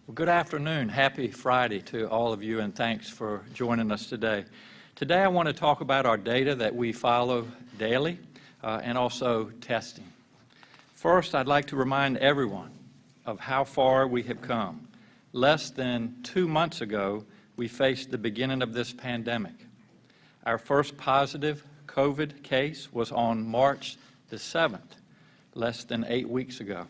Well, good afternoon. Happy Friday to all of you, and thanks for joining us today. Today I want to talk about our data that we follow daily and also testing. First, I'd like to remind everyone of how far we have come. Less than 2 months ago, we faced the beginning of this pandemic. Our first positive COVID case was on March the 7th, less than 8 weeks ago.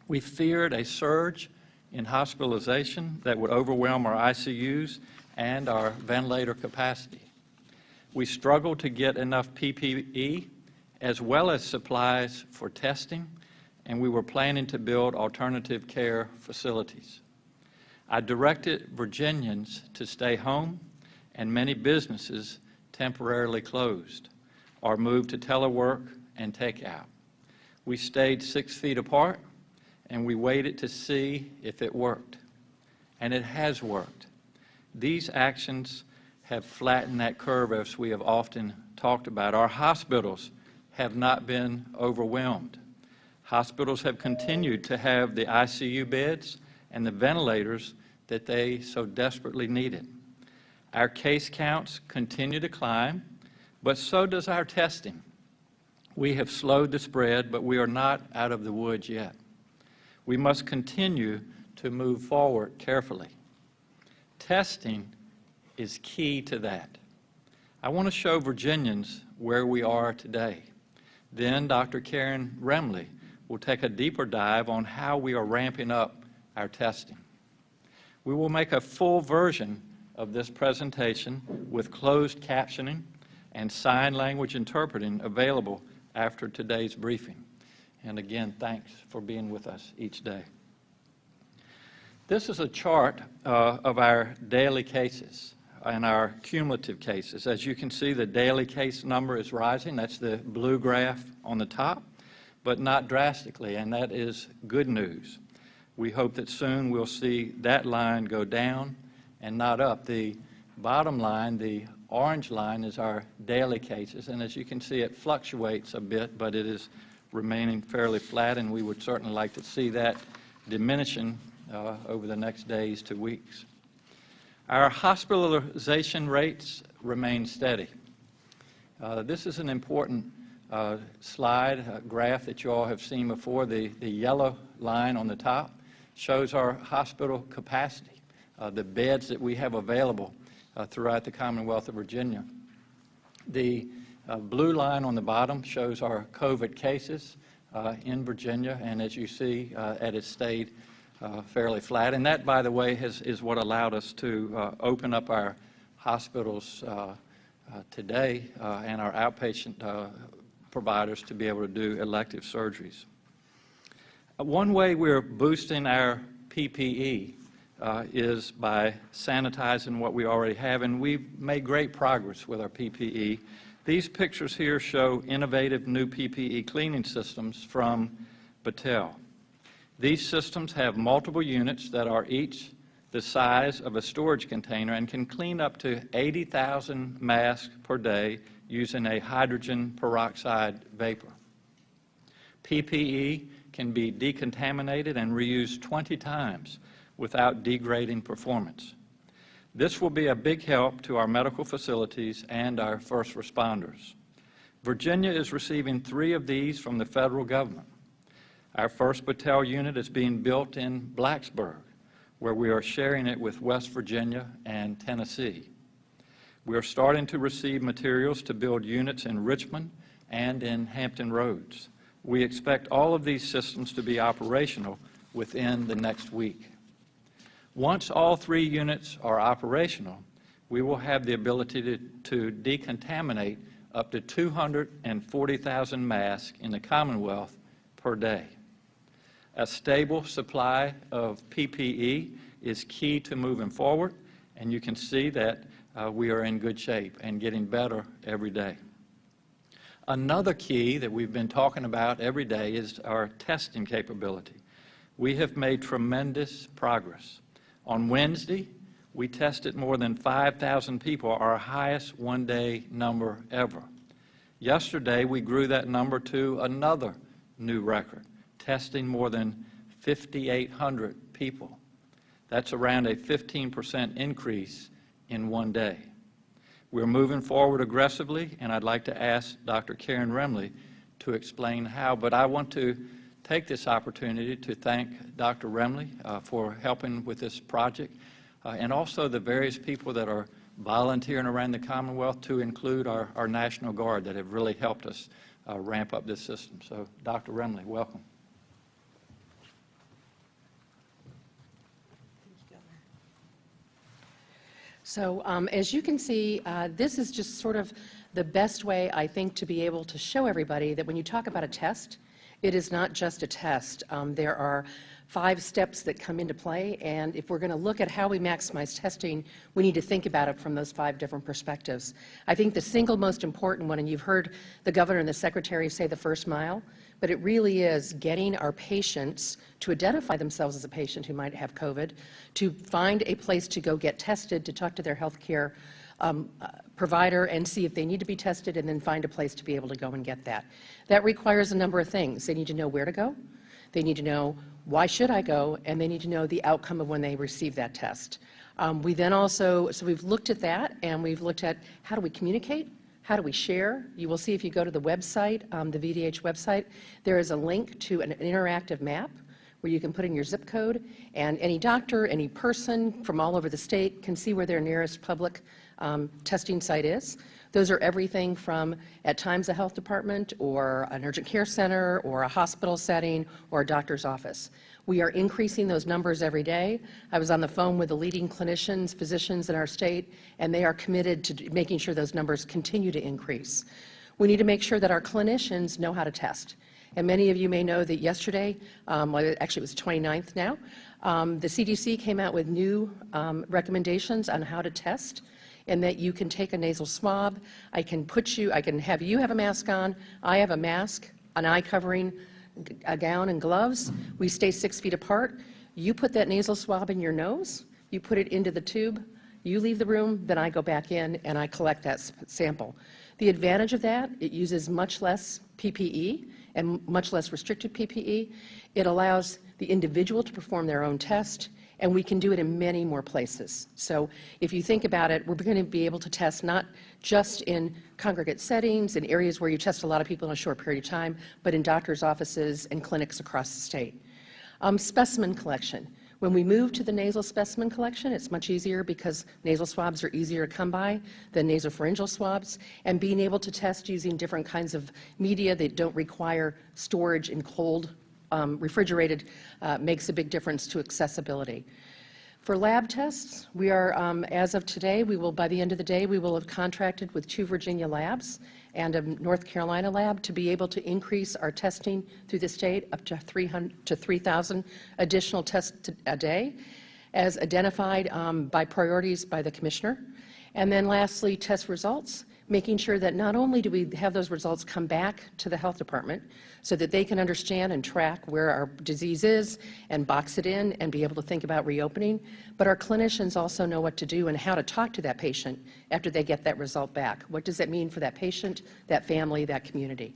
We feared a surge in hospitalization that would overwhelm our ICUs and our ventilator capacity. We struggled to get enough PPE as well as supplies for testing, and we were planning to build alternative care facilities. I directed Virginians to stay home, and many businesses temporarily closed or moved to telework and takeout. We stayed 6 feet apart, and we waited to see if it worked. And it has worked. These actions have flattened that curve, as we have often talked about. Our hospitals have not been overwhelmed. Hospitals have continued to have the ICU beds and the ventilators that they so desperately needed. Our case counts continue to climb, but so does our testing. We have slowed the spread, but we are not out of the woods yet. We must continue to move forward carefully. Testing is key to that. I want to show Virginians where we are today. Then Dr. Karen Remley will take a deeper dive on how we are ramping up our testing. We will make a full version of this presentation with closed captioning and sign language interpreting available after today's briefing. And again, thanks for being with us each day. This is a chart of our daily cases and our cumulative cases. As you can see, the daily case number is rising. That's the blue graph on the top, but not drastically, and that is good news. We hope that soon we'll see that line go down and not up. The bottom line, the orange line, is our daily cases, and as you can see, it fluctuates a bit, but it is remaining fairly flat, and we would certainly like to see that diminishing over the next days to weeks. Our hospitalization rates remain steady. This is an important slide, graph that you all have seen before. The yellow line on the top shows our hospital capacity, the beds that we have available throughout the Commonwealth of Virginia. The blue line on the bottom shows our COVID cases in Virginia, and as you see, it has stayed fairly flat. And that, by the way, is what allowed us to open up our hospitals today and our outpatient providers to be able to do elective surgeries. One way we're boosting our PPE is by sanitizing what we already have, and we've made great progress with our PPE. These pictures here show innovative new PPE cleaning systems from Battelle. These systems have multiple units that are each the size of a storage container and can clean up to 80,000 masks per day using a hydrogen peroxide vapor. PPE can be decontaminated and reused 20 times without degrading performance. This will be a big help to our medical facilities and our first responders. Virginia is receiving 3 of these from the federal government. Our first Battelle unit is being built in Blacksburg, where we are sharing it with West Virginia and Tennessee. We are starting to receive materials to build units in Richmond and in Hampton Roads. We expect all of these systems to be operational within the next week. Once all 3 units are operational, we will have the ability to decontaminate up to 240,000 masks in the Commonwealth per day. A stable supply of PPE is key to moving forward, and you can see that we are in good shape and getting better every day. Another key that we've been talking about every day is our testing capability. We have made tremendous progress. On Wednesday, we tested more than 5,000 people, our highest one-day number ever. Yesterday, we grew that number to another new record, testing more than 5,800 people. That's around a 15% increase in one day. We're moving forward aggressively, and I'd like to ask Dr. Karen Remley to explain how, but I want to take this opportunity to thank Dr. Remley for helping with this project, and also the various people that are volunteering around the Commonwealth, to include our National Guard that have really helped us ramp up this system. So, Dr. Remley, welcome. So as you can see, this is just sort of the best way, I think, to be able to show everybody that when you talk about a test, it is not just a test. There are 5 steps that come into play, and if we're going to look at how we maximize testing, we need to think about it from those 5 different perspectives. I think the single most important one, and you've heard the governor and the secretary say the first mile, but it really is getting our patients to identify themselves as a patient who might have COVID, to find a place to go get tested, to talk to their health care provider and see if they need to be tested, and then find a place to be able to go and get that. That requires a number of things. They need to know where to go. They need to know why should I go, and they need to know the outcome of when they receive that test. We then also, so we've looked at that, and we've looked at how do we communicate, how do we share. You will see if you go to the website, the VDH website, there is a link to an interactive map where you can put in your zip code, and any doctor, any person from all over the state can see where their nearest public testing site is. Those are everything from, at times, a health department or an urgent care center or a hospital setting or a doctor's office. We are increasing those numbers every day. I was on the phone with the leading clinicians, physicians in our state, and they are committed to making sure those numbers continue to increase. We need to make sure that our clinicians know how to test. And many of you may know that yesterday, well, actually it was the 29th now, the CDC came out with new recommendations on how to test, and that you can take a nasal swab. I can have you have a mask on, I have a mask, an eye covering, a gown and gloves. We stay 6 feet apart. You put that nasal swab in your nose, you put it into the tube, you leave the room, then I go back in and I collect that sample. The advantage of that, it uses much less PPE and much less restricted PPE. It allows the individual to perform their own test, and we can do it in many more places. So if you think about it, we're going to be able to test not just in congregate settings, in areas where you test a lot of people in a short period of time, but in doctors' offices and clinics across the state. Specimen collection. When we move to the nasal specimen collection, it's much easier because nasal swabs are easier to come by than nasopharyngeal swabs, and being able to test using different kinds of media that don't require storage in cold, refrigerated, makes a big difference to accessibility. For lab tests, we are, as of today, by the end of the day, we will have contracted with 2 Virginia labs and a North Carolina lab to be able to increase our testing through the state up to 3,000 additional tests a day, as identified by priorities by the commissioner. And then lastly, test results, making sure that not only do we have those results come back to the health department so that they can understand and track where our disease is and box it in and be able to think about reopening, but our clinicians also know what to do and how to talk to that patient after they get that result back. What does that mean for that patient, that family, that community?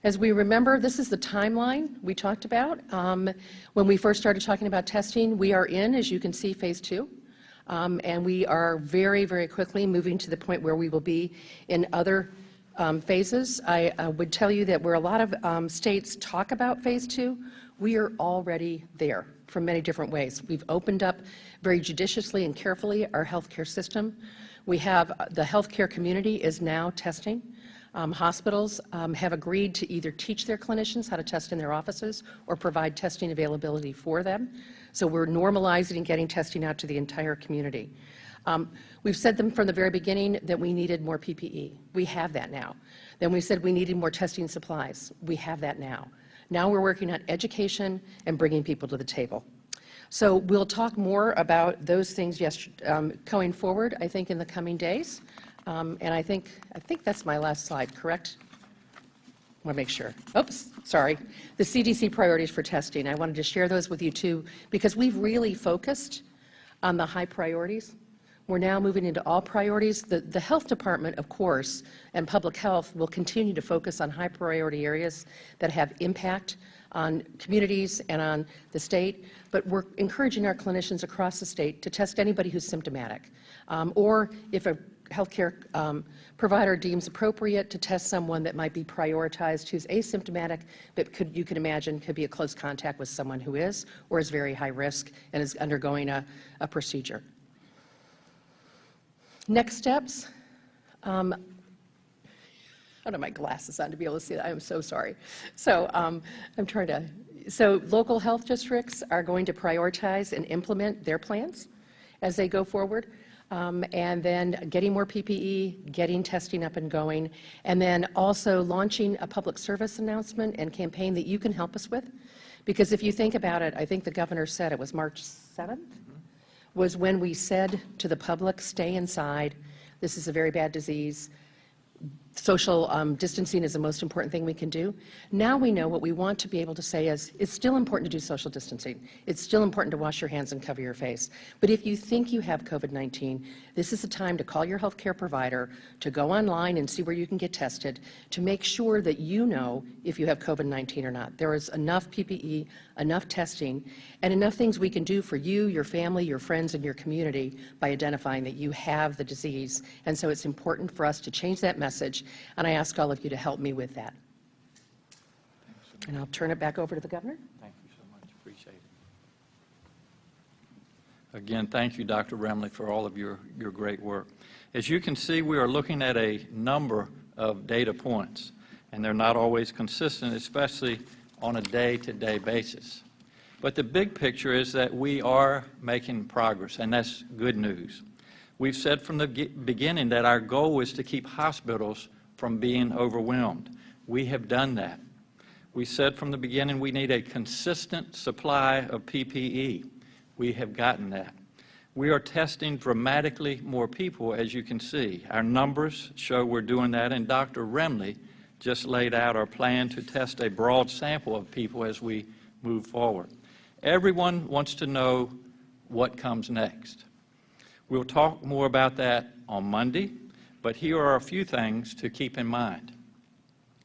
As we remember, this is the timeline we talked about. When we first started talking about testing, we are in, as you can see, phase 2. And we are very, very quickly moving to the point where we will be in other phases. I would tell you that where a lot of states talk about phase 2, we are already there from many different ways. We've opened up very judiciously and carefully our healthcare system. We have the healthcare community is now testing. Hospitals have agreed to either teach their clinicians how to test in their offices or provide testing availability for them. So we're normalizing and getting testing out to the entire community. We've said them from the very beginning that we needed more PPE. We have that now. Then we said we needed more testing supplies. We have that now. Now we're working on education and bringing people to the table. So we'll talk more about those things going forward, I think, in the coming days. And I think that's my last slide, correct? I want to make sure. Oops, sorry. The CDC priorities for testing. I wanted to share those with you too, because we've really focused on the high priorities. We're now moving into all priorities. The health department, of course, and public health will continue to focus on high priority areas that have impact on communities and on the state, but we're encouraging our clinicians across the state to test anybody who's symptomatic, or if a healthcare provider deems appropriate, to test someone that might be prioritized who's asymptomatic, but you could imagine could be a close contact with someone who is or is very high risk and is undergoing a procedure. Next steps. I don't have my glasses on to be able to see that. I am so sorry. So so local health districts are going to prioritize and implement their plans as they go forward. And then getting more PPE, getting testing up and going, and then also launching a public service announcement and campaign that you can help us with. Because if you think about it, I think the governor said it was March 7th, was when we said to the public, stay inside, this is a very bad disease. Social distancing is the most important thing we can do. Now we know what we want to be able to say is, it's still important to do social distancing. It's still important to wash your hands and cover your face. But if you think you have COVID-19, this is the time to call your healthcare provider, to go online and see where you can get tested, to make sure that you know if you have COVID-19 or not. There is enough PPE, enough testing, and enough things we can do for you, your family, your friends, and your community by identifying that you have the disease. And so it's important for us to change that message, and I ask all of you to help me with that. And I'll turn it back over to the governor. Thank you so much. Appreciate it. Again, thank you, Dr. Remley, for all of your great work. As you can see, we are looking at a number of data points, and they're not always consistent, especially on a day-to-day basis. But the big picture is that we are making progress, and that's good news. We've said from the beginning that our goal is to keep hospitals from being overwhelmed. We have done that. We said from the beginning we need a consistent supply of PPE. We have gotten that. We are testing dramatically more people, as you can see. Our numbers show we're doing that, and Dr. Remley just laid out our plan to test a broad sample of people as we move forward. Everyone wants to know what comes next. We'll talk more about that on Monday, but here are a few things to keep in mind.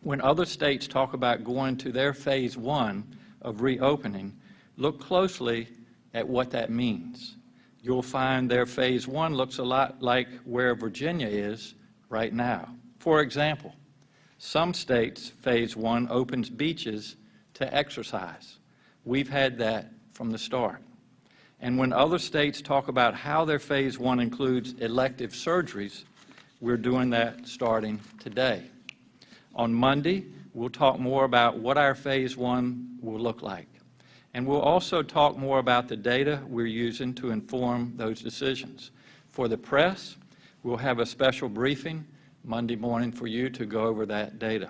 When other states talk about going to their phase 1 of reopening, look closely at what that means. You'll find their phase 1 looks a lot like where Virginia is right now. For example, some states' phase 1 opens beaches to exercise. We've had that from the start. And when other states talk about how their phase 1 includes elective surgeries, we're doing that starting today. On Monday, we'll talk more about what our phase 1 will look like. And we'll also talk more about the data we're using to inform those decisions. For the press, we'll have a special briefing Monday morning for you to go over that data.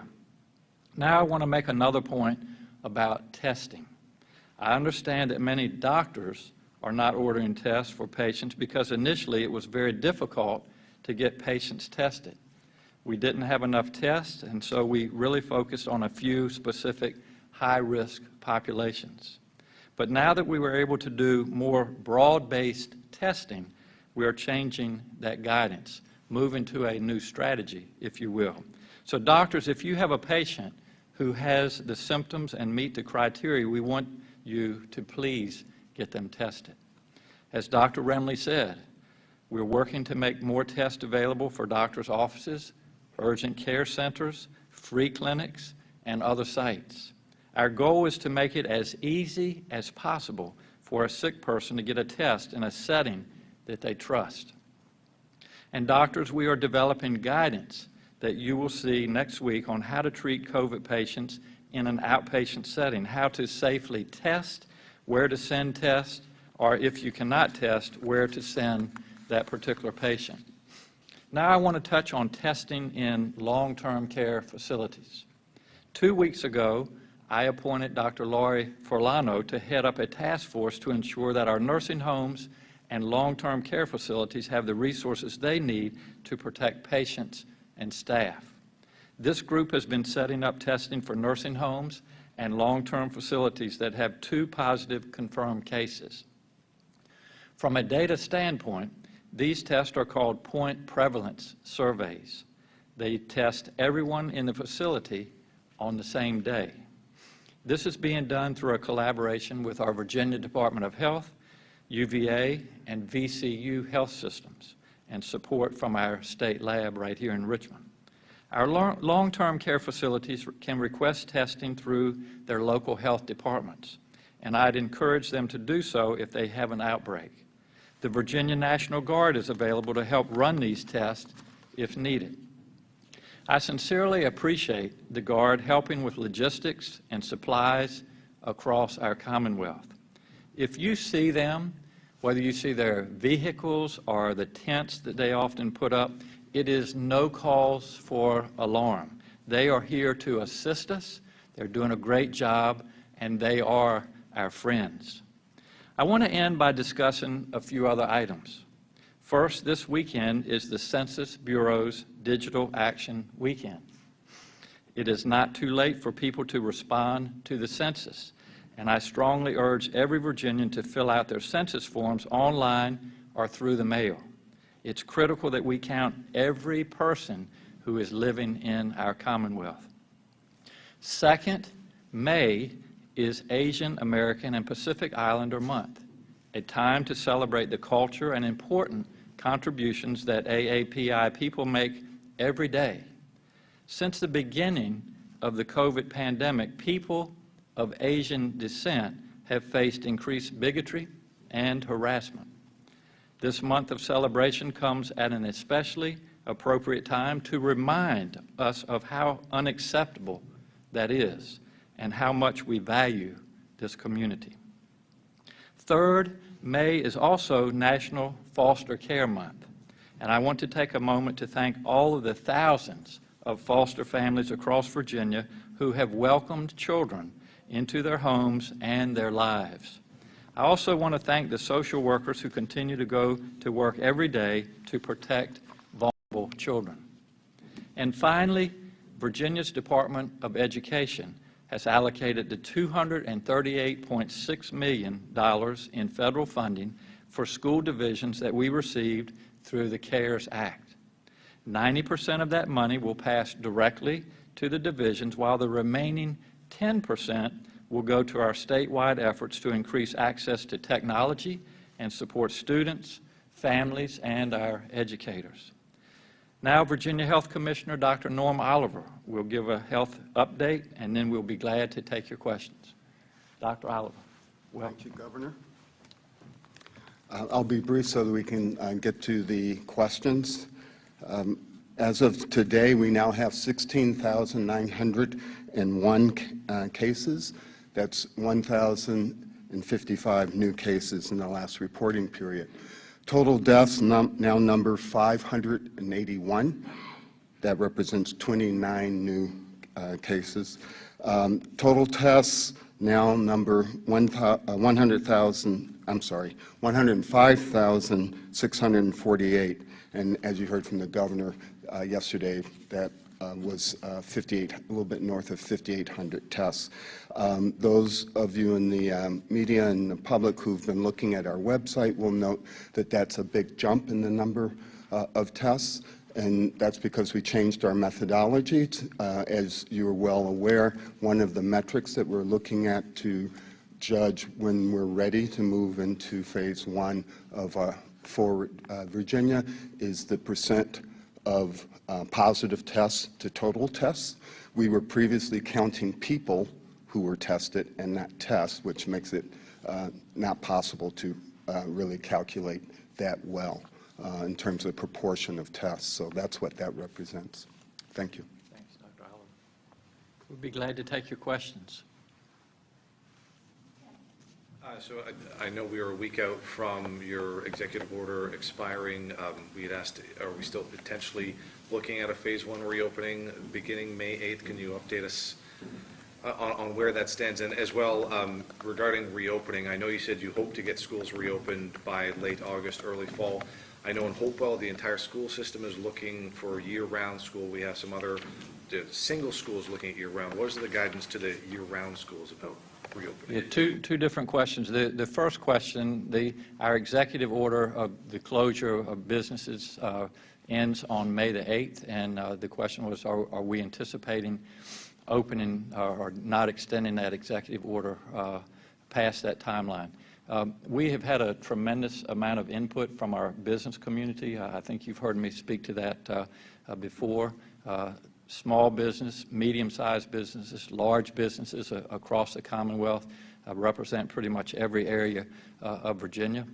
Now I want to make another point about testing. I understand that many doctors are not ordering tests for patients because initially it was very difficult to get patients tested. We didn't have enough tests, and so we really focused on a few specific high-risk populations. But now that we were able to do more broad-based testing, we are changing that guidance, moving to a new strategy, if you will. So doctors, if you have a patient who has the symptoms and meet the criteria, we want you to please get them tested. As Dr. Remley said, we're working to make more tests available for doctors' offices, urgent care centers, free clinics, and other sites. Our goal is to make it as easy as possible for a sick person to get a test in a setting that they trust. And doctors, we are developing guidance that you will see next week on how to treat COVID patients in an outpatient setting, how to safely test, where to send tests, or if you cannot test, where to send that particular patient. Now I want to touch on testing in long-term care facilities. 2 weeks ago, I appointed Dr. Laurie Forlano to head up a task force to ensure that our nursing homes and long-term care facilities have the resources they need to protect patients and staff. This group has been setting up testing for nursing homes and long-term facilities that have 2 positive confirmed cases. From a data standpoint, these tests are called point prevalence surveys. They test everyone in the facility on the same day. This is being done through a collaboration with our Virginia Department of Health, UVA, and VCU Health Systems, and support from our state lab right here in Richmond. Our long-term care facilities can request testing through their local health departments, and I'd encourage them to do so if they have an outbreak. The Virginia National Guard is available to help run these tests if needed. I sincerely appreciate the Guard helping with logistics and supplies across our Commonwealth. If you see them, whether you see their vehicles or the tents that they often put up, it is no cause for alarm. They are here to assist us. They're doing a great job, and they are our friends. I want to end by discussing a few other items. First, this weekend is the Census Bureau's Digital Action Weekend. It is not too late for people to respond to the census, and I strongly urge every Virginian to fill out their census forms online or through the mail. It's critical that we count every person who is living in our Commonwealth. Second, May is Asian American and Pacific Islander Month, a time to celebrate the culture and important contributions that AAPI people make every day. Since the beginning of the COVID pandemic, people of Asian descent have faced increased bigotry and harassment. This month of celebration comes at an especially appropriate time to remind us of how unacceptable that is and how much we value this community. Third, May is also National Foster Care Month, and I want to take a moment to thank all of the thousands of foster families across Virginia who have welcomed children into their homes and their lives. I also want to thank the social workers who continue to go to work every day to protect vulnerable children. And finally, Virginia's Department of Education has allocated the $238.6 million in federal funding for school divisions that we received through the CARES Act. 90% of that money will pass directly to the divisions, while the remaining 10% will go to our statewide efforts to increase access to technology and support students, families, and our educators. Now, Virginia Health Commissioner Dr. Norm Oliver will give a health update, and then we'll be glad to take your questions. Dr. Oliver, welcome. Thank you, Governor. I'll be brief so that we can get to the questions. As of today, we now have 16,901 cases. That's 1,055 new cases in the last reporting period. Total deaths now number 581. That represents 29 new cases. Total tests now number 105,648. And as you heard from the governor yesterday, that was a little bit north of 5,800 tests. Those of you in the media and the public who've been looking at our website will note that that's a big jump in the number of tests, and that's because we changed our methodology. As you're well aware, one of the metrics that we're looking at to judge when we're ready to move into phase one of for Virginia is the percent of positive tests to total tests. We were previously counting people who were tested and not tests, which makes it not possible to really calculate that well in terms of proportion of tests. So that's what that represents. Thank you. Thanks, Dr. Oliver. We'll be glad to take your questions. So I know we are a week out from your executive order expiring. We had asked, are we still potentially looking at a phase one reopening beginning May 8th? Can you update us on where that stands? And as well, regarding reopening, I know you said you hope to get schools reopened by late August, early fall. I know in Hopewell, the entire school system is looking for year-round school. We have some other single schools looking at year-round. What is the guidance to the year-round schools about reopening? Yeah, two different questions. The first question, our executive order of the closure of businesses ends on May the 8th, and the question was, are we anticipating opening or not extending that executive order past that timeline. We have had a tremendous amount of input from our business community. I think you've heard me speak to that before. Small business, medium-sized businesses, large businesses across the Commonwealth represent pretty much every area of Virginia.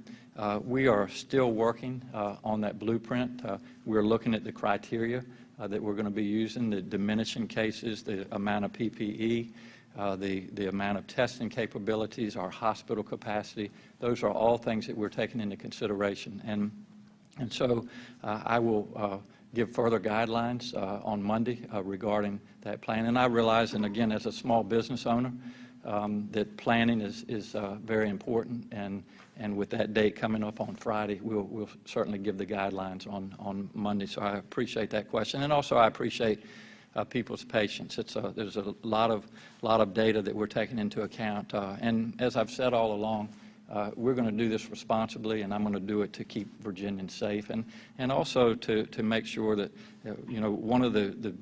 We are still working on that blueprint. We're looking at the criteria that we're going to be using, the diminishing cases, the amount of PPE, the amount of testing capabilities, our hospital capacity. Those are all things that we're taking into consideration. And so I will give further guidelines on Monday regarding that plan. And I realize, and again, as a small business owner, that planning is very important. And with that date coming up on Friday, we'll certainly give the guidelines on Monday. So I appreciate that question. And also I appreciate people's patience. There's a lot of data that we're taking into account. And as I've said all along, we're going to do this responsibly, and I'm going to do it to keep Virginians safe, and also to make sure that, one of the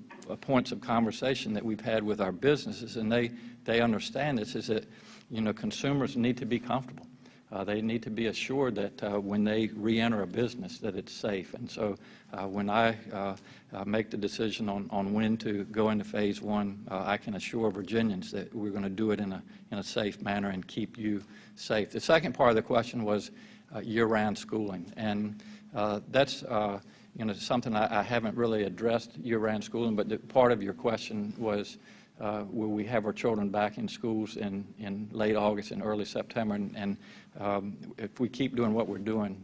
points of conversation that we've had with our businesses, and they understand this, is that, consumers need to be comfortable. They need to be assured that when they re-enter a business that it's safe. And so when I make the decision on when to go into phase one, I can assure Virginians that we're going to do it in a safe manner and keep you safe. The second part of the question was year-round schooling. And that's something I haven't really addressed, year-round schooling, but part of your question was, will we have our children back in schools in late August and early September? And if we keep doing what we're doing,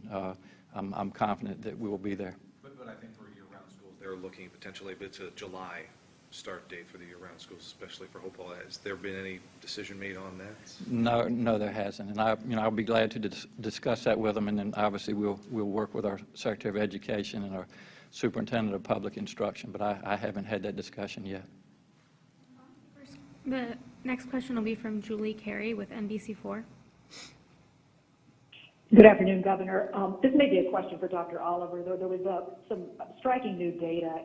I'm confident that we will be there. But I think for year-round schools, they're looking potentially a July start date for the year-round schools, especially for Hopewell. Has there been any decision made on that? No, there hasn't. And I'll be glad to discuss that with them. And then obviously we'll work with our Secretary of Education and our Superintendent of Public Instruction. But I haven't had that discussion yet. The next question will be from Julie Carey with NBC4. Good afternoon, Governor. This may be a question for Dr. Oliver, though there was some striking new data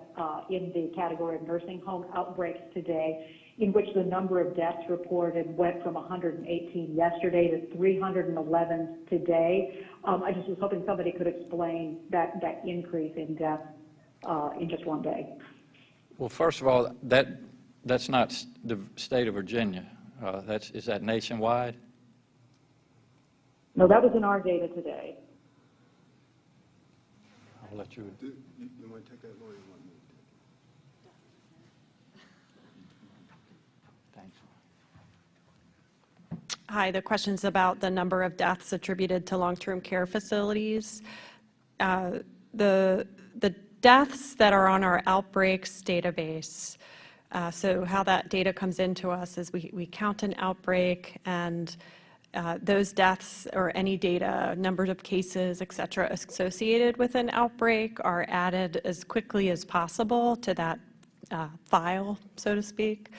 in the category of nursing home outbreaks today, in which the number of deaths reported went from 118 yesterday to 311 today. I just was hoping somebody could explain that increase in deaths in just one day. Well, first of all, that's not the state of Virginia. Is that nationwide? No, that was in our data today. I'll let you. You want to take that, Lori? You want me to take it? Thanks. Hi, the question's about the number of deaths attributed to long-term care facilities. The deaths that are on our outbreaks database, so how that data comes into us is we count an outbreak, and those deaths or any data, numbers of cases, et cetera, associated with an outbreak are added as quickly as possible to that file, so to speak.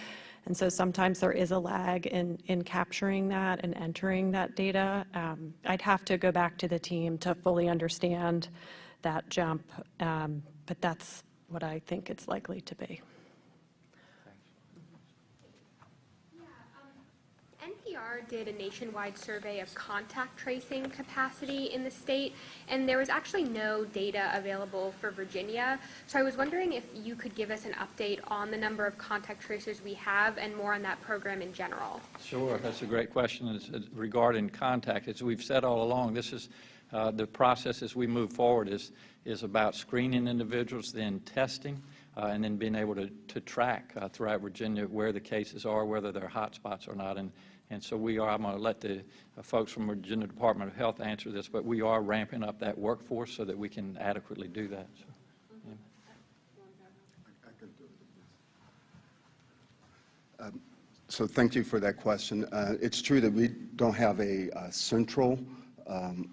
And so sometimes there is a lag in capturing that and entering that data. I'd have to go back to the team to fully understand that jump, but that's what I think it's likely to be. NPR did a nationwide survey of contact tracing capacity in the state, and there was actually no data available for Virginia. So I was wondering if you could give us an update on the number of contact tracers we have and more on that program in general. Sure, that's a great question regarding contact. As we've said all along, this is the process as we move forward is about screening individuals, then testing, and then being able to track throughout Virginia where the cases are, whether they're hot spots or not. And so I'm going to let the folks from Virginia Department of Health answer this, but we are ramping up that workforce so that we can adequately do that. So, yeah. I can do it. So thank you for that question. It's true that we don't have a central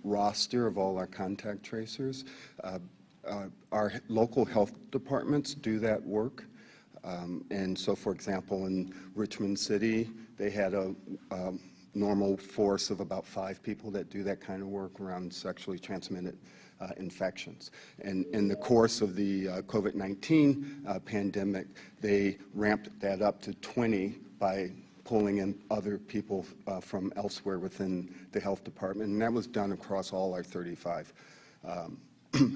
roster of all our contact tracers. Our local health departments do that work. And so, for example, in Richmond City, they had a normal force of about 5 people that do that kind of work around sexually transmitted infections. And in the course of the COVID-19 pandemic, they ramped that up to 20 by pulling in other people from elsewhere within the health department, and that was done across all our 35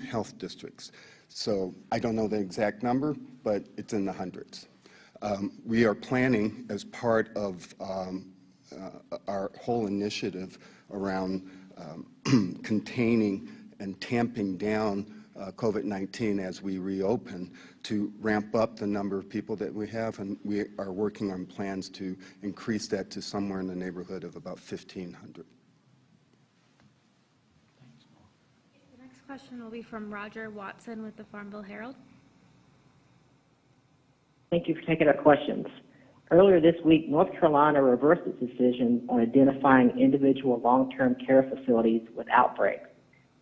health districts. So I don't know the exact number, but it's in the hundreds. We are planning, as part of our whole initiative around containing and tamping down COVID-19 as we reopen, to ramp up the number of people that we have, and we are working on plans to increase that to somewhere in the neighborhood of about 1,500. The next question will be from Roger Watson with the Farmville Herald. Thank you for taking our questions. Earlier this week, North Carolina reversed its decision on identifying individual long-term care facilities with outbreaks.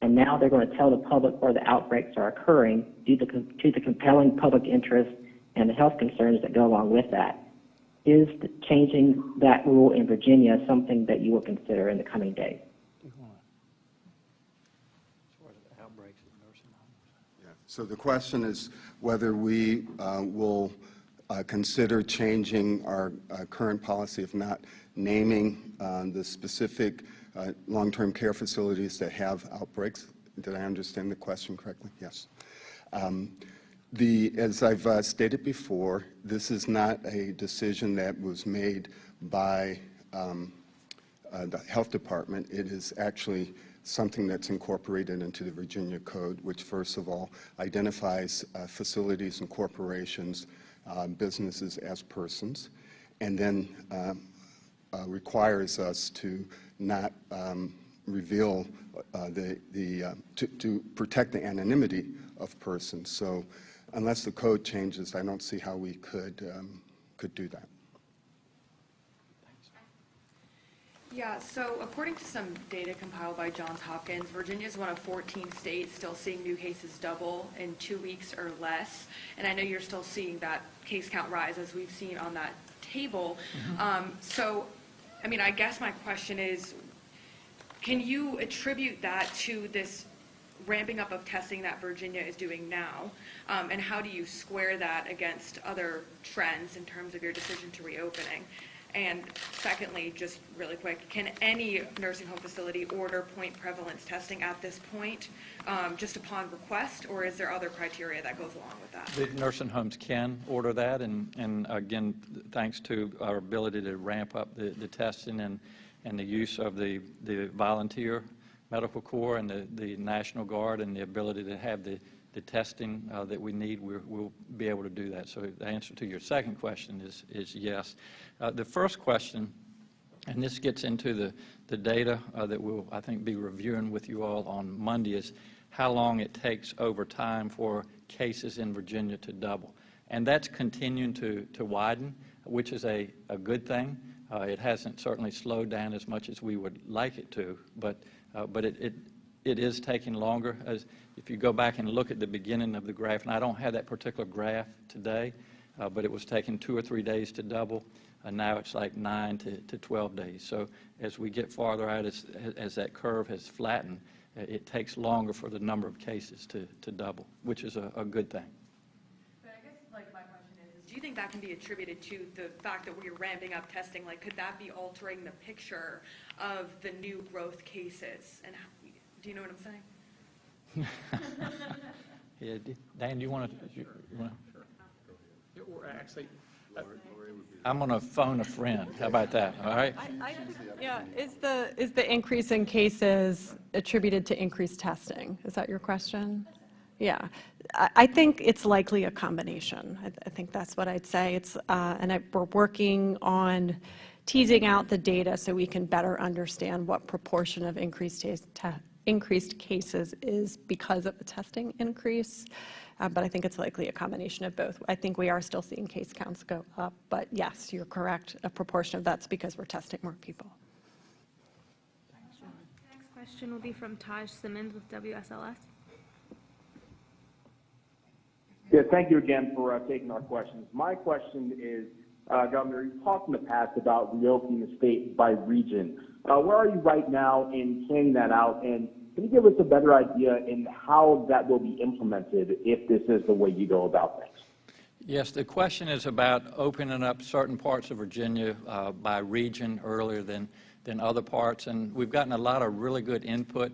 And now they're going to tell the public where the outbreaks are occurring due to the compelling public interest and the health concerns that go along with that. Is changing that rule in Virginia something that you will consider in the coming days? So the question is whether we will consider changing our current policy of not naming the specific long-term care facilities that have outbreaks. Did I understand the question correctly? Yes. As I've stated before, this is not a decision that was made by the health department. It is actually something that's incorporated into the Virginia Code, which first of all identifies facilities and corporations, businesses as persons, and then requires us to not reveal to protect the anonymity of persons. So unless the code changes, I don't see how we could do that. Yeah, so according to some data compiled by Johns Hopkins, Virginia is one of 14 states still seeing new cases double in 2 weeks or less. And I know you're still seeing that case count rise, as we've seen on that table. So, I mean, I guess my question is, can you attribute that to this ramping up of testing that Virginia is doing now? And how do you square that against other trends in terms of your decision to reopening? And secondly, just really quick, can any nursing home facility order point prevalence testing at this point, just upon request, or is there other criteria that goes along with that? The nursing homes can order that, and again, thanks to our ability to ramp up the testing and the use of the volunteer medical corps and the National Guard, and the ability to have the testing that we need, we'll be able to do that. So the answer to your second question is yes. The first question, and this gets into the data that we'll, I think, be reviewing with you all on Monday, is how long it takes over time for cases in Virginia to double. And that's continuing to widen, which is a good thing. It hasn't certainly slowed down as much as we would like it to, but it is taking longer. As if you go back and look at the beginning of the graph, and I don't have that particular graph today, but it was taking 2 or 3 days to double, and now it's like 9 to 12 days. So as we get farther out, as that curve has flattened, it takes longer for the number of cases to double, which is a good thing. But I guess, like, my question is, do you think that can be attributed to the fact that we're ramping up testing? Like, could that be altering the picture of the new growth cases? And how, do you know what I'm saying? Yeah, Dan, do you want to? Or actually, I'm going to phone a friend. How about that? All right. Yeah, is the increase in cases attributed to increased testing? Is that your question? Yeah, I think it's likely a combination. I think that's what I'd say. It's we're working on teasing out the data so we can better understand what proportion of increased cases is because of the testing increase. But I think it's likely a combination of both. I think we are still seeing case counts go up, but yes, you're correct. A proportion of that's because we're testing more people. The next question will be from Taj Simmons with WSLS. Yeah, thank you again for taking our questions. My question is, Governor, you've talked in the past about reopening the state by region. Where are you right now in planning that out? And Can you give us a better idea in how that will be implemented if this is the way you go about things? Yes, the question is about opening up certain parts of Virginia by region earlier than other parts, and we've gotten a lot of really good input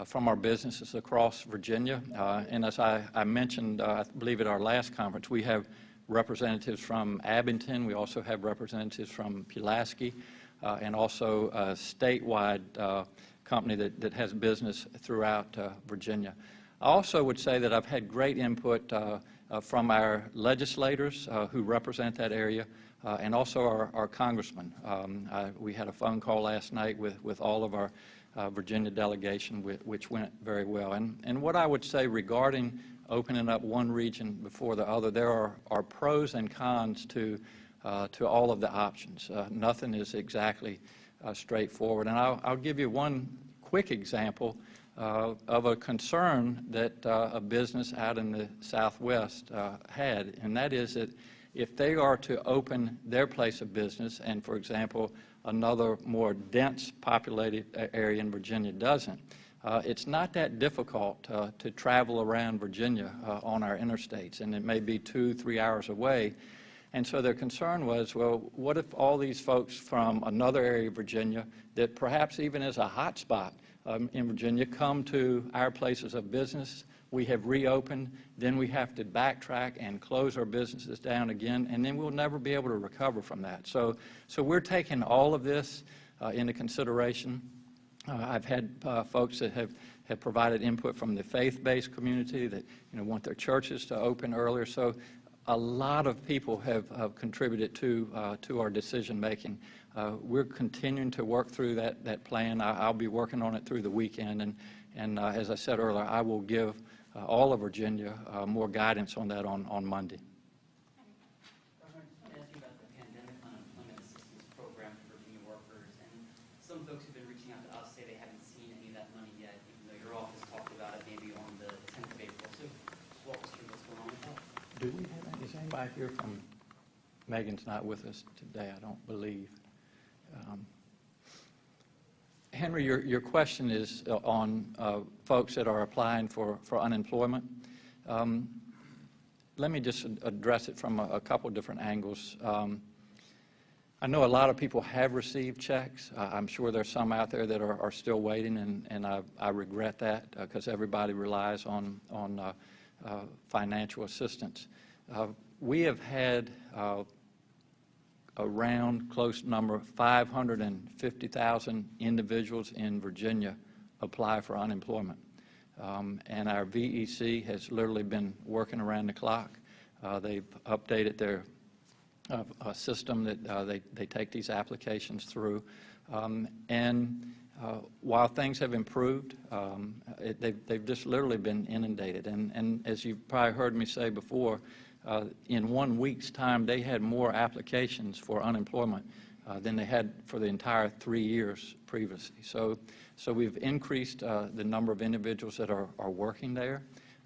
from our businesses across Virginia. And as I mentioned, I believe at our last conference, we have representatives from Abington. We also have representatives from Pulaski, and also a statewide company that has business throughout Virginia. I also would say that I've had great input from our legislators who represent that area, and also our congressmen. We had a phone call last night with all of our Virginia delegation, which went very well. And what I would say regarding opening up one region before the other, there are pros and cons to all of the options. Nothing is exactly straightforward. And I'll give you one quick example of a concern that a business out in the Southwest had, and that is that if they are to open their place of business and, for example, another more dense populated area in Virginia doesn't, it's not that difficult to travel around Virginia on our interstates, and it may be 2-3 hours away. And so their concern was, well, what if all these folks from another area of Virginia that perhaps even is a hot spot in Virginia come to our places of business, we have reopened, then we have to backtrack and close our businesses down again, and then we'll never be able to recover from that. So we're taking all of this into consideration. I've had folks that have provided input from the faith-based community that want their churches to open earlier. So a lot of people have contributed to our decision making. We're continuing to work through that plan. I'll be working on it through the weekend, and as I said earlier, I will give all of Virginia more guidance on that on Monday. Governor, I want to ask you about the pandemic unemployment assistance program for Virginia workers, and some folks who've been reaching out to us say they haven't seen any of that money yet, even though your office talked about it maybe on the 10th of April. So walk us through what's going on with that. Do we have any? Is anybody here from? Megan's not with us today, I don't believe. Henry, your question is on folks that are applying for unemployment. Let me just address it from a couple different angles. I know a lot of people have received checks. I'm sure there's some out there that are still waiting, and I regret that because everybody relies on financial assistance. We have had around close number 550,000 individuals in Virginia apply for unemployment. And our VEC has literally been working around the clock. They've updated their system that they take these applications through. While things have improved, they've just literally been inundated. And as you probably heard me say before, in 1 week's time, they had more applications for unemployment than they had for the entire 3 years previously. So we've increased the number of individuals that are working there.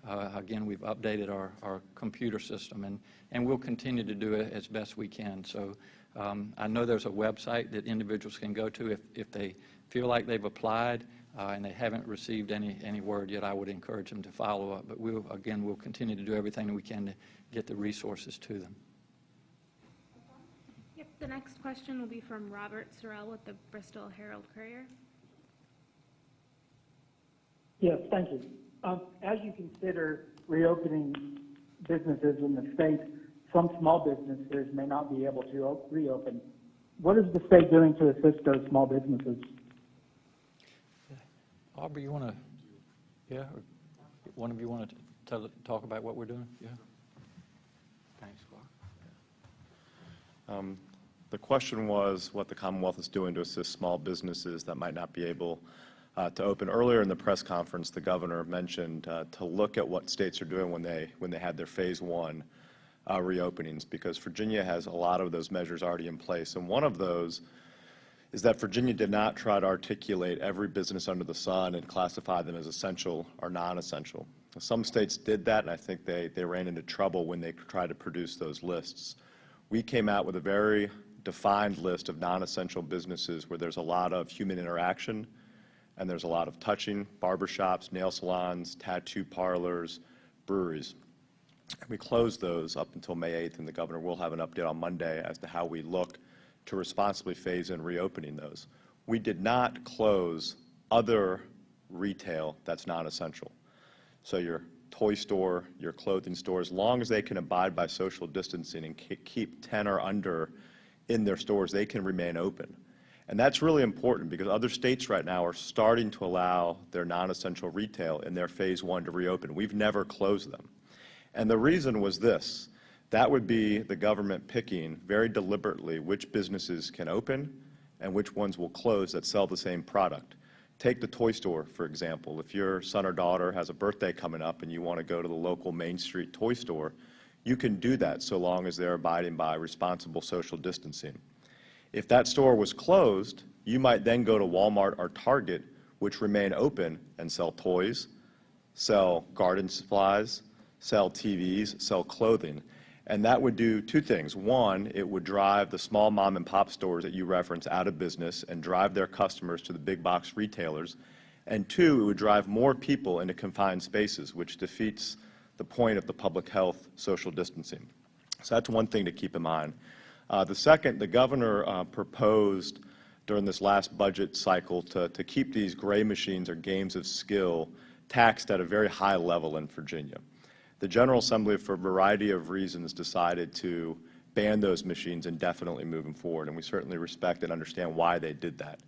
Again, we've updated our computer system, and we'll continue to do it as best we can. So I know there's a website that individuals can go to if they feel like they've applied and they haven't received any word yet. I would encourage them to follow up. But we'll continue to do everything that we can to get the resources to them. Yep, the next question will be from Robert Sorrell with the Bristol Herald-Courier. Yes, thank you. As you consider reopening businesses in the state, some small businesses may not be able to reopen. What is the state doing to assist those small businesses? Aubrey, you want to, or one of you want to talk about what we're doing? Yeah. Thanks, Clark. The question was what the Commonwealth is doing to assist small businesses that might not be able to open. Earlier in the press conference, the governor mentioned to look at what states are doing when they had their phase 1 reopenings, because Virginia has a lot of those measures already in place. And one of those is that Virginia did not try to articulate every business under the sun and classify them as essential or non-essential. Some states did that, and I think they ran into trouble when they tried to produce those lists. We came out with a very defined list of non-essential businesses where there's a lot of human interaction and there's a lot of touching, barbershops, nail salons, tattoo parlors, breweries. And we closed those up until May 8th, and the governor will have an update on Monday as to how we look to responsibly phase in reopening those. We did not close other retail that's non-essential. So your toy store, your clothing store, as long as they can abide by social distancing and keep 10 or under in their stores, they can remain open. And that's really important because other states right now are starting to allow their non-essential retail in their phase 1 to reopen. We've never closed them. And the reason was this: that would be the government picking very deliberately which businesses can open and which ones will close that sell the same product. Take the toy store, for example. If your son or daughter has a birthday coming up and you want to go to the local Main Street toy store, you can do that so long as they're abiding by responsible social distancing. If that store was closed, you might then go to Walmart or Target, which remain open, and sell toys, sell garden supplies, sell TVs, sell clothing. And that would do two things. One, it would drive the small mom and pop stores that you reference out of business and drive their customers to the big box retailers. And two, it would drive more people into confined spaces, which defeats the point of the public health social distancing. So that's one thing to keep in mind. The second, the governor proposed during this last budget cycle to keep these gray machines or games of skill taxed at a very high level in Virginia. The General Assembly, for a variety of reasons, decided to ban those machines indefinitely moving forward, and we certainly respect and understand why they did that.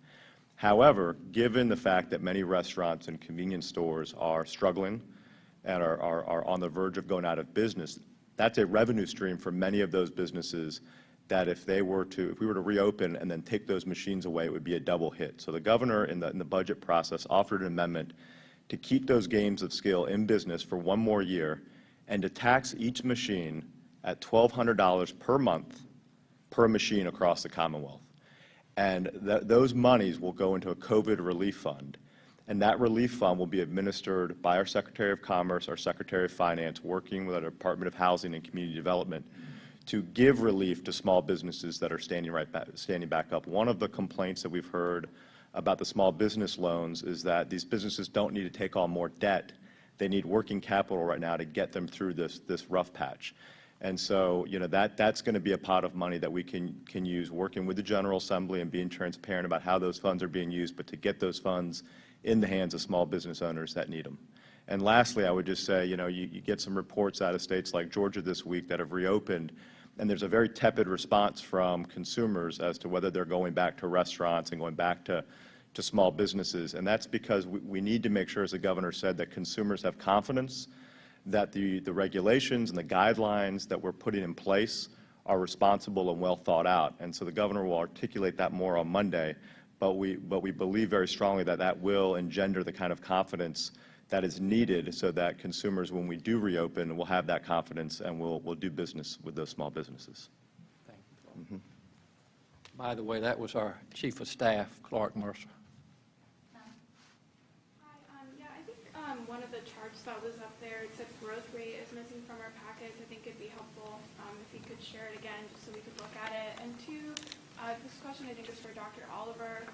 However, given the fact that many restaurants and convenience stores are struggling and are on the verge of going out of business, that's a revenue stream for many of those businesses that if we were to reopen and then take those machines away, it would be a double hit. So the governor in the budget process offered an amendment to keep those games of skill in business for one more year and to tax each machine at $1,200 per month per machine across the Commonwealth. And those monies will go into a COVID relief fund. And that relief fund will be administered by our Secretary of Commerce, our Secretary of Finance, working with our Department of Housing and Community Development to give relief to small businesses that are standing back up. One of the complaints that we've heard about the small business loans is that these businesses don't need to take on more debt. They need working capital right now to get them through this rough patch. And so, that's going to be a pot of money that we can use working with the General Assembly and being transparent about how those funds are being used, but to get those funds in the hands of small business owners that need them. And lastly, I would just say, you get some reports out of states like Georgia this week that have reopened, and there's a very tepid response from consumers as to whether they're going back to restaurants and going back to small businesses. And that's because we need to make sure, as the governor said, that consumers have confidence that the regulations and the guidelines that we're putting in place are responsible and well thought out. And so the governor will articulate that more on Monday, but we believe very strongly that that will engender the kind of confidence that is needed so that consumers, when we do reopen, will have that confidence and will do business with those small businesses. Thank you. By the way, that was our Chief of Staff, Clark Mercer. One of the charts that was up there, it said growth rate is missing from our packets. I think it'd be helpful if you could share it again just so we could look at it. And two, this question I think is for Dr. Oliver.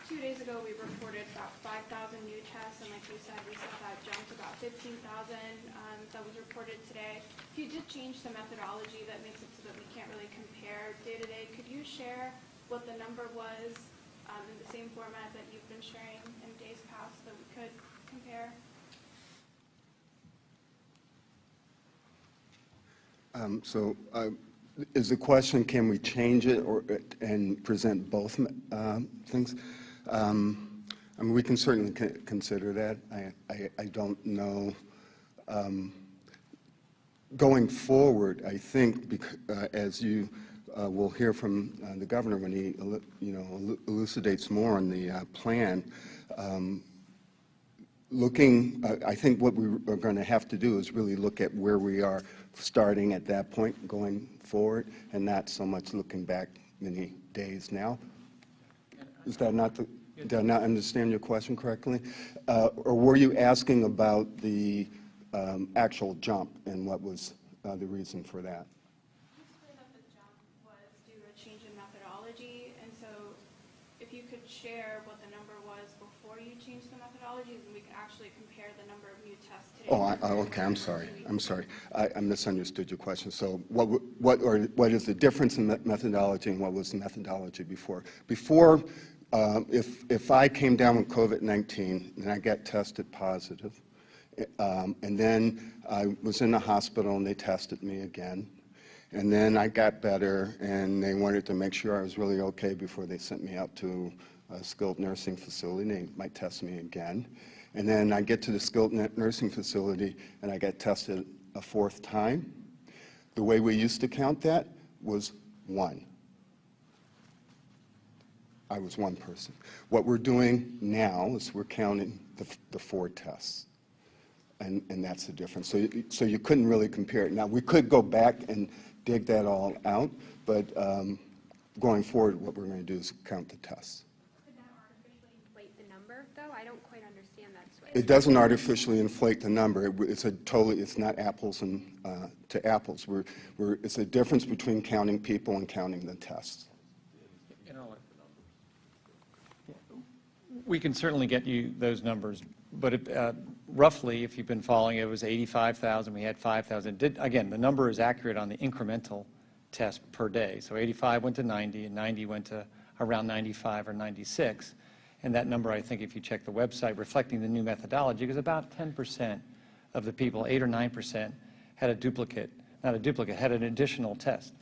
2 days ago we reported about 5,000 new tests, and like you said, we saw that jump to about 15,000 that was reported today. If you did change the methodology that makes it so that we can't really compare day to day, could you share what the number was in the same format that you've been sharing in days past so that we could compare? Is the question, can we change it and present both things? We can certainly consider that. I don't know. Going forward, I think, as you will hear from the governor when he elucidates more on the plan, I think what we are going to have to do is really look at where we are starting at that point going forward, and not so much looking back many days now. Did I not understand your question correctly? Or were you asking about the actual jump and what was the reason for that? The jump was due to a change in methodology, and so if you could share what the number was before methodologies and we could actually compare the number of new tests today. Okay, I'm sorry. I misunderstood your question. So what is the difference in methodology and what was the methodology before? Before, if I came down with COVID-19 and I got tested positive, and then I was in the hospital and they tested me again, and then I got better and they wanted to make sure I was really okay before they sent me out to a skilled nursing facility. They might test me again. And then I get to the skilled nursing facility and I get tested a fourth time. The way we used to count that was one. I was one person. What we're doing now is we're counting the 4 tests. And that's the difference. So you couldn't really compare it. Now, we could go back and dig that all out, but going forward, what we're going to do is count the tests. Could that artificially inflate the number, though? I don't quite understand that switch. It doesn't artificially inflate the number. It's not apples to apples. It's a difference between counting people and counting the tests. We can certainly get you those numbers, but roughly, if you've been following, it was 85,000. We had 5,000. Again, the number is accurate on the incremental test per day. So 85 went to 90, and 90 went to around 95 or 96. And that number, I think, if you check the website, reflecting the new methodology, is about 10% of the people, 8 or 9%, had a duplicate, not a duplicate, had an additional test.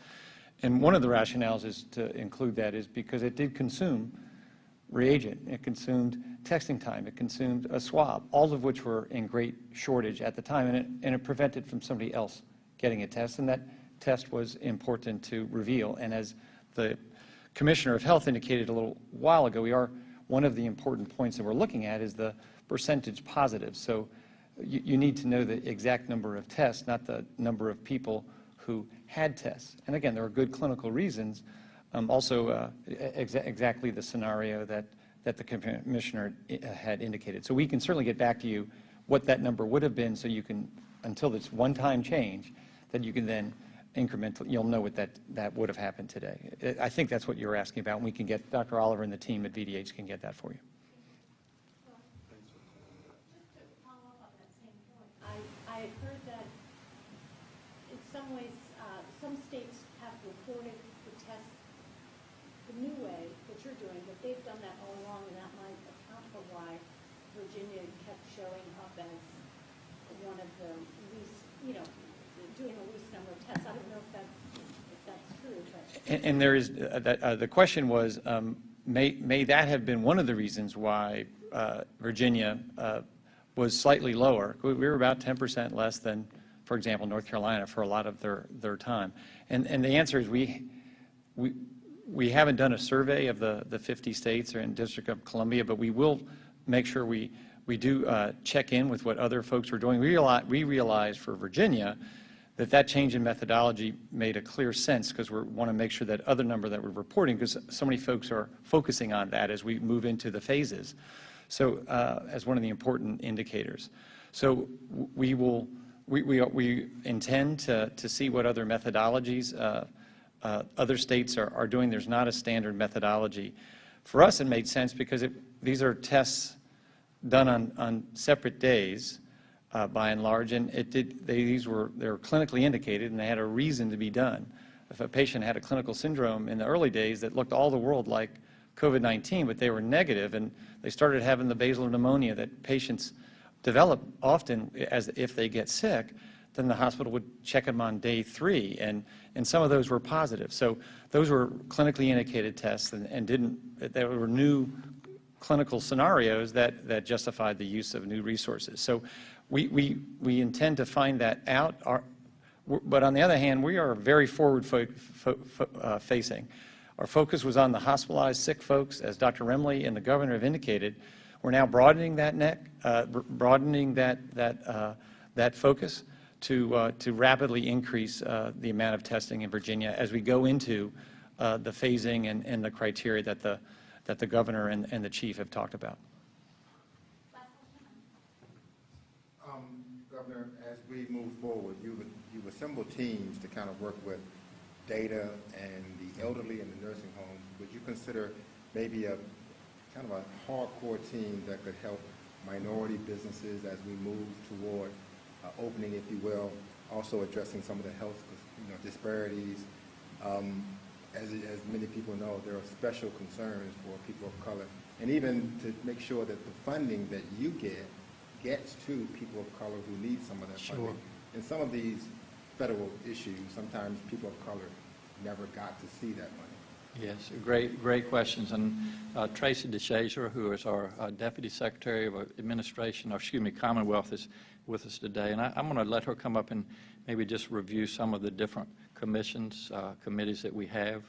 And one of the rationales is to include that is because it did consume reagent, it consumed testing time, it consumed a swab, all of which were in great shortage at the time, and it prevented from somebody else getting a test, and that test was important to reveal. And as the Commissioner of Health indicated a little while ago, one of the important points that we're looking at is the percentage positive. So you need to know the exact number of tests, not the number of people who had tests. And again, there are good clinical reasons. Also, exactly the scenario that the Commissioner had indicated. So we can certainly get back to you what that number would have been so you can, until this one-time change, that you can then incrementally, you'll know what that would have happened today. I think that's what you're asking about, and we can get, Dr. Oliver and the team at VDH can get that for you. Just to follow up on that same point, I had heard that in some ways, some states have reported the test the new way that you're doing, but they've done that all along, and that might account for why Virginia kept showing up as one of the least, doing the least number of tests. I don't know if that's true. But. And there is, the question was, may that have been one of the reasons why Virginia was slightly lower? We were about 10% less than, for example, North Carolina for a lot of their time. And the answer is we haven't done a survey of the 50 states or in District of Columbia, but we will make sure we do check in with what other folks were doing. We realized for Virginia that change in methodology made a clear sense because we want to make sure that other number that we're reporting, because so many folks are focusing on that as we move into the phases. So as one of the important indicators. So we intend to see what other methodologies other states are doing. There's not a standard methodology. For us, it made sense because these are tests done on separate days, by and large, and they were clinically indicated, and they had a reason to be done. If a patient had a clinical syndrome in the early days that looked all the world like COVID-19, but they were negative, and they started having the basal pneumonia that patients develop often as if they get sick, then the hospital would check them on day 3, and some of those were positive. So those were clinically indicated tests, and there were new clinical scenarios that justified the use of new resources. So we intend to find that out. But on the other hand, we are very forward-facing. Our focus was on the hospitalized sick folks, as Dr. Remley and the governor have indicated. We're now broadening that that focus to rapidly increase the amount of testing in Virginia as we go into the phasing and the criteria that the governor and the chief have talked about. Governor, as we move forward, you've assembled teams to kind of work with data and the elderly in the nursing homes. Would you consider maybe a kind of a hardcore team that could help minority businesses as we move toward opening, if you will, also addressing some of the health disparities. As many people know, there are special concerns for people of color, and even to make sure that the funding that you get gets to people of color who need some of that funding. In some of these federal issues, sometimes people of color never got to see that money. Yes, great questions. And Tracy DeShazer, who is our Deputy Secretary of Administration, or excuse me, Commonwealth, is with us today. And I'm going to let her come up and maybe just review some of the different commissions, committees that we have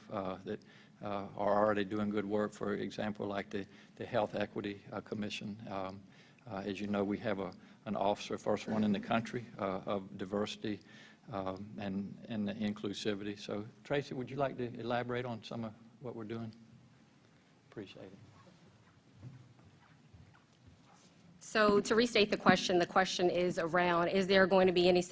that are already doing good work. For example, like the Health Equity Commission. As you know, we have an officer, first one in the country, of diversity and inclusivity. So, Tracy, would you like to elaborate on some of what we're doing? Appreciate it. So to restate the question is around, is there going to be a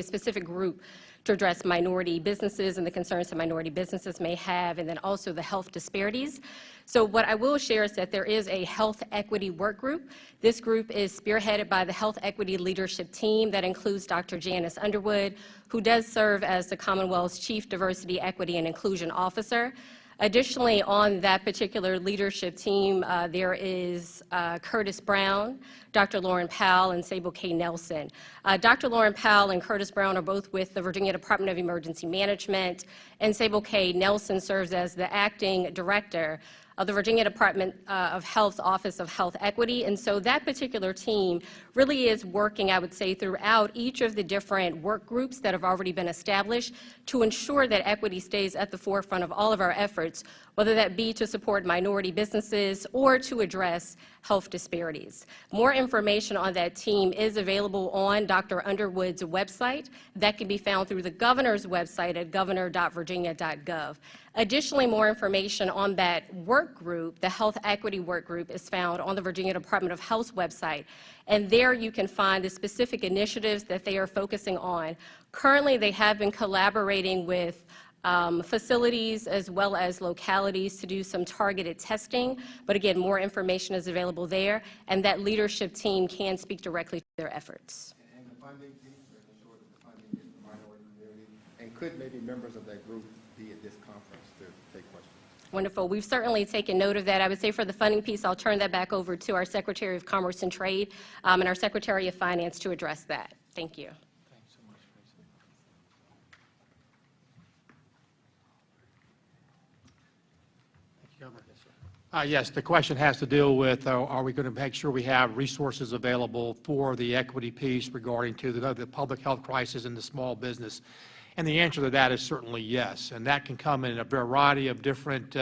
specific group to address minority businesses and the concerns that minority businesses may have, and then also the health disparities? So what I will share is that there is a health equity work group. This group is spearheaded by the Health Equity Leadership Team that includes Dr. Janice Underwood, who does serve as the Commonwealth's Chief Diversity, Equity, and Inclusion Officer. Additionally, on that particular leadership team, there is Curtis Brown, Dr. Lauren Powell, and Sable K. Nelson. Dr. Lauren Powell and Curtis Brown are both with the Virginia Department of Emergency Management, and Sable K. Nelson serves as the acting director of the Virginia Department of Health's Office of Health Equity. And so that particular team really is working, I would say, throughout each of the different work groups that have already been established to ensure that equity stays at the forefront of all of our efforts, whether that be to support minority businesses or to address health disparities. More information on that team is available on Dr. Underwood's website. That can be found through the governor's website at governor.virginia.gov. Additionally, more information on that work group, the Health Equity Work Group, is found on the Virginia Department of Health's website. And there you can find the specific initiatives that they are focusing on. Currently, they have been collaborating with facilities as well as localities to do some targeted testing. But again, more information is available there, and that leadership team can speak directly to their efforts. And the funding piece, making sure that the funding gets to the minority community, and could maybe members of that group be at this conference to take questions? Wonderful. We've certainly taken note of that. I would say for the funding piece, I'll turn that back over to our Secretary of Commerce and Trade and our Secretary of Finance to address that. Thank you. Thanks so much, Tracy. Thank you, Governor. Yes, the question has to deal with, are we going to make sure we have resources available for the equity piece regarding to the public health crisis and the small business? And the answer to that is certainly yes, and that can come in a variety of different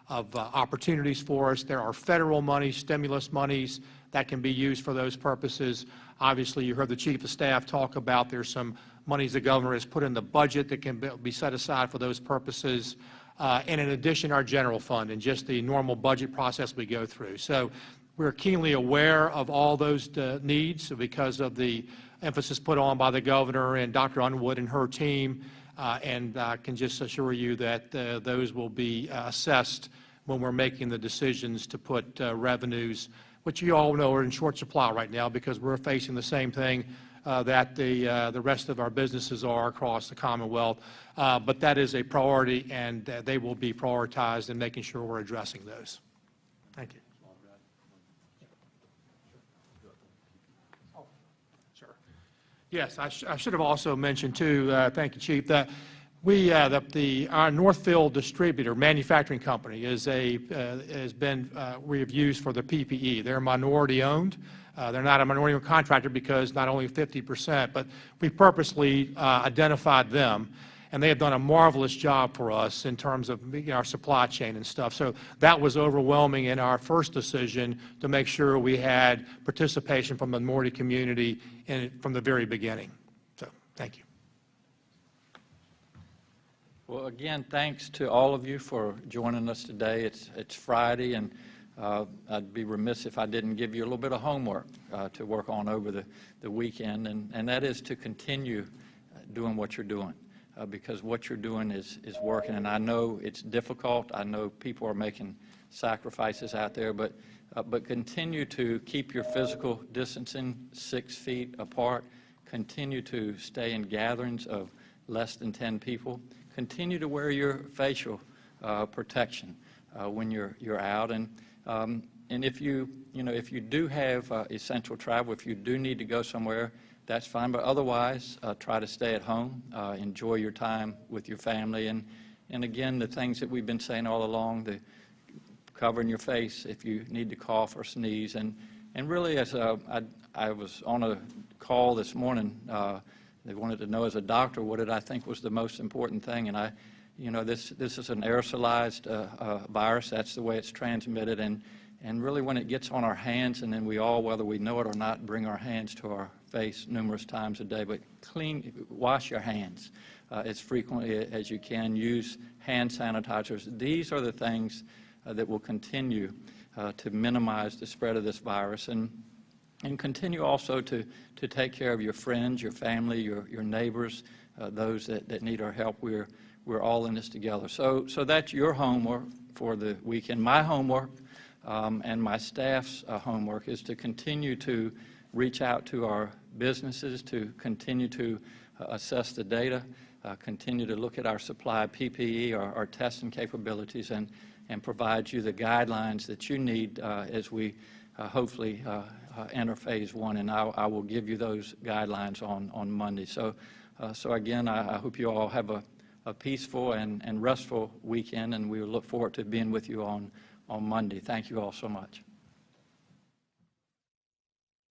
opportunities for us. There are federal monies, stimulus monies that can be used for those purposes. Obviously, you heard the Chief of Staff talk about there's some monies the Governor has put in the budget that can be set aside for those purposes. And in addition, our general fund and just the normal budget process we go through. So we're keenly aware of all those needs because of the emphasis put on by the Governor and Dr. Underwood and her team, and I can just assure you that those will be assessed when we're making the decisions to put revenues, which you all know are in short supply right now because we're facing the same thing that the rest of our businesses are across the Commonwealth. But that is a priority, and they will be prioritized in making sure we're addressing those. Thank you. Sure. Yes, I should have also mentioned too, thank you, Chief, that our Northfield distributor manufacturing company we have used for the PPE. They're minority owned. They're not a minority owned contractor because not only 50%, but we purposely identified them, and they have done a marvelous job for us in terms of our supply chain and stuff. So that was overwhelming in our first decision to make sure we had participation from the minority community from the very beginning. So thank you. Well, again, thanks to all of you for joining us today. It's Friday, and I'd be remiss if I didn't give you a little bit of homework to work on over the weekend, and that is to continue doing what you're doing because what you're doing is working. And I know it's difficult. I know people are making sacrifices out there, but but continue to keep your physical distancing 6 feet apart. Continue to stay in gatherings of less than 10 people. Continue to wear your facial protection when you're out. And if you do have essential travel, if you do need to go somewhere, that's fine. But otherwise, try to stay at home. Enjoy your time with your family. And again, the things that we've been saying all along, the covering your face if you need to cough or sneeze. And really, as I was on a call this morning, they wanted to know as a doctor what did I think was the most important thing. And this is an aerosolized virus. That's the way it's transmitted. And really, when it gets on our hands, and then we all, whether we know it or not, bring our hands to our face numerous times a day. But wash your hands as frequently as you can. Use hand sanitizers. These are the things that will continue to minimize the spread of this virus. And continue also to take care of your friends, your family, your neighbors, those that need our help. We're all in this together. So that's your homework for the weekend. My homework and my staff's homework is to continue to reach out to our businesses, to continue to assess the data, continue to look at our supply of PPE, our testing capabilities, and provide you the guidelines that you need as we hopefully enter phase 1. And I will give you those guidelines on Monday. So again, I hope you all have a peaceful and restful weekend, and we look forward to being with you on Monday. Thank you all so much.